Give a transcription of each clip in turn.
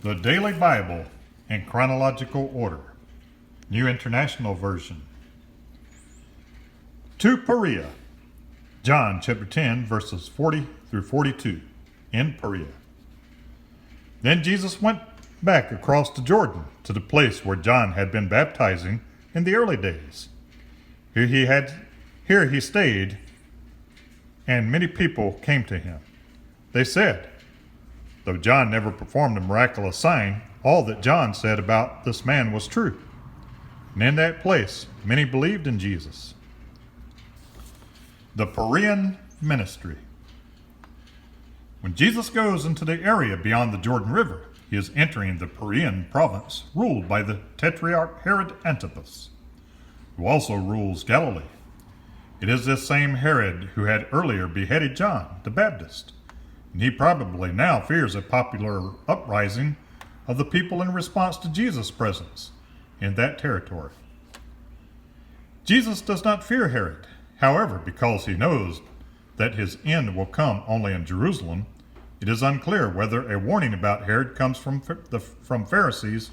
The Daily Bible in chronological order. New International Version. To Perea. John chapter 10 verses 40 through 42 in Perea. Then Jesus went back across the Jordan to the place where John had been baptizing in the early days. Here he stayed, and many people came to him. They said, though John never performed a miraculous sign, all that John said about this man was true. And in that place, many believed in Jesus. The Perean ministry. When Jesus goes into the area beyond the Jordan River, he is entering the Perean province ruled by the Tetrarch Herod Antipas, who also rules Galilee. It is this same Herod who had earlier beheaded John the Baptist, and he probably now fears a popular uprising of the people in response to Jesus' presence in that territory. Jesus does not fear Herod. However, because he knows that his end will come only in Jerusalem, it is unclear whether a warning about Herod comes from Pharisees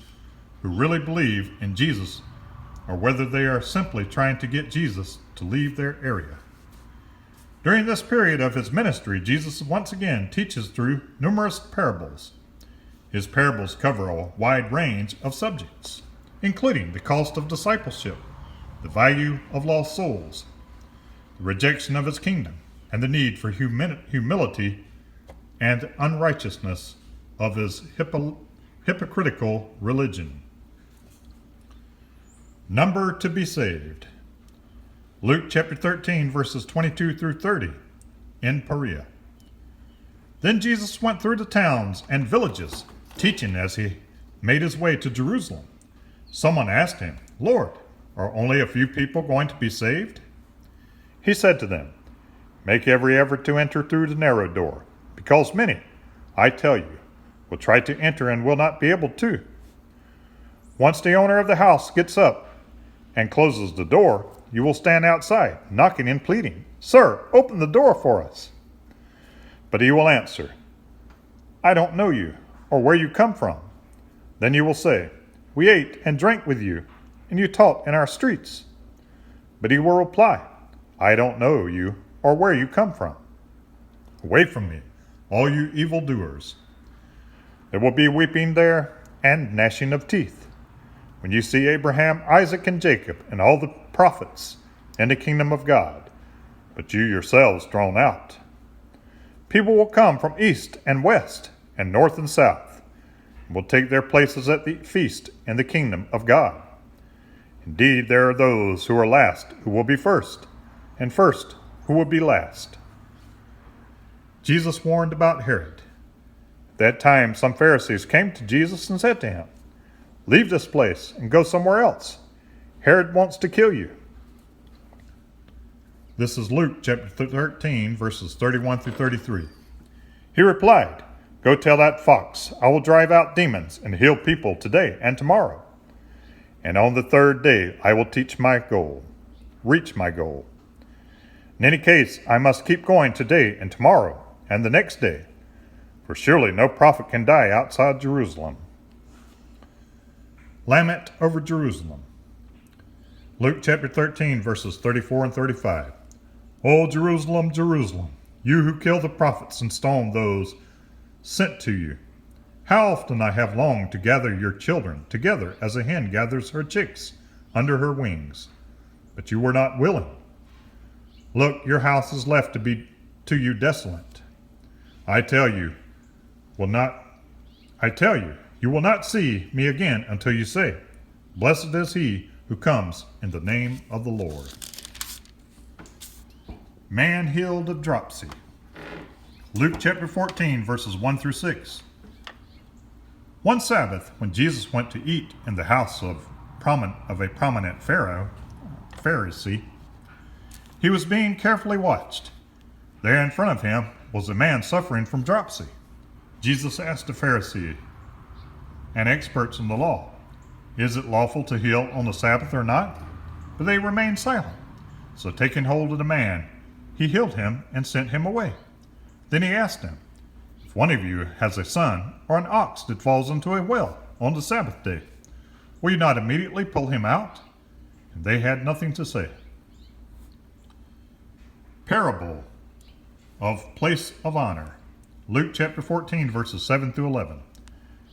who really believe in Jesus, or whether they are simply trying to get Jesus to leave their area. During this period of his ministry, Jesus once again teaches through numerous parables. His parables cover a wide range of subjects, including the cost of discipleship, the value of lost souls, the rejection of his kingdom, and the need for humility and unrighteousness of his hypocritical religion. Number to be saved. Luke chapter 13, verses 22 through 30, in Perea. Then Jesus went through the towns and villages, teaching as he made his way to Jerusalem. Someone asked him, Lord, are only a few people going to be saved? He said to them, make every effort to enter through the narrow door, because many, I tell you, will try to enter and will not be able to. Once the owner of the house gets up and closes the door, you will stand outside, knocking and pleading, Sir, open the door for us. But he will answer, I don't know you, or where you come from. Then you will say, we ate and drank with you, and you taught in our streets. But he will reply, I don't know you, or where you come from. Away from me, all you evildoers. There will be weeping there, and gnashing of teeth, when you see Abraham, Isaac, and Jacob, and all the prophets in the kingdom of God, but you yourselves thrown out. People will come from east and west, and north and south, and will take their places at the feast in the kingdom of God. Indeed, there are those who are last who will be first, and first who will be last. Jesus warned about Herod. At that time, some Pharisees came to Jesus and said to him, leave this place and go somewhere else. Herod wants to kill you. This is Luke chapter 13, verses 31 through 33. He replied, go tell that fox, I will drive out demons and heal people today and tomorrow. And on the third day, I will reach my goal. In any case, I must keep going today and tomorrow and the next day, for surely no prophet can die outside Jerusalem. Lament over Jerusalem. Luke chapter 13, verses 34 and 35. O Jerusalem, Jerusalem, you who kill the prophets and stone those sent to you. How often I have longed to gather your children together as a hen gathers her chicks under her wings, but you were not willing. Look, your house is left to you desolate. I tell you, you will not see me again until you say, blessed is he who comes in the name of the Lord. Man healed of dropsy. Luke chapter 14, verses 1 through 6. One Sabbath, when Jesus went to eat in the house of a prominent Pharisee, he was being carefully watched. There in front of him was a man suffering from dropsy. Jesus asked the Pharisee and experts in the law, is it lawful to heal on the Sabbath or not? But they remained silent. So taking hold of the man, he healed him and sent him away. Then he asked him, If one of you has a son or an ox that falls into a well on the Sabbath day, will you not immediately pull him out? And they had nothing to say. Parable of place of honor. Luke chapter 14, verses 7 through 11.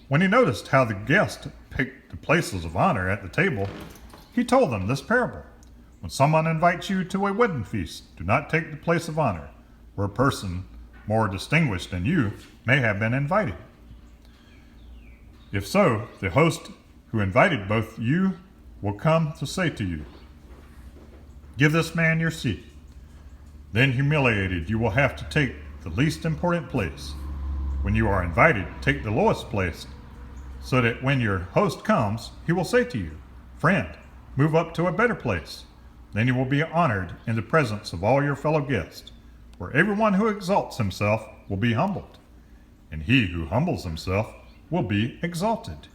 When he noticed how the guests picked the places of honor at the table, he told them this parable. When someone invites you to a wedding feast, do not take the place of honor, where a person more distinguished than you may have been invited. If so, the host who invited both you will come to say to you, "Give this man your seat." Then, humiliated, you will have to take the least important place. When you are invited, take the lowest place, so that when your host comes, he will say to you, "Friend, move up to a better place." Then you will be honored in the presence of all your fellow guests, for everyone who exalts himself will be humbled, and he who humbles himself will be exalted.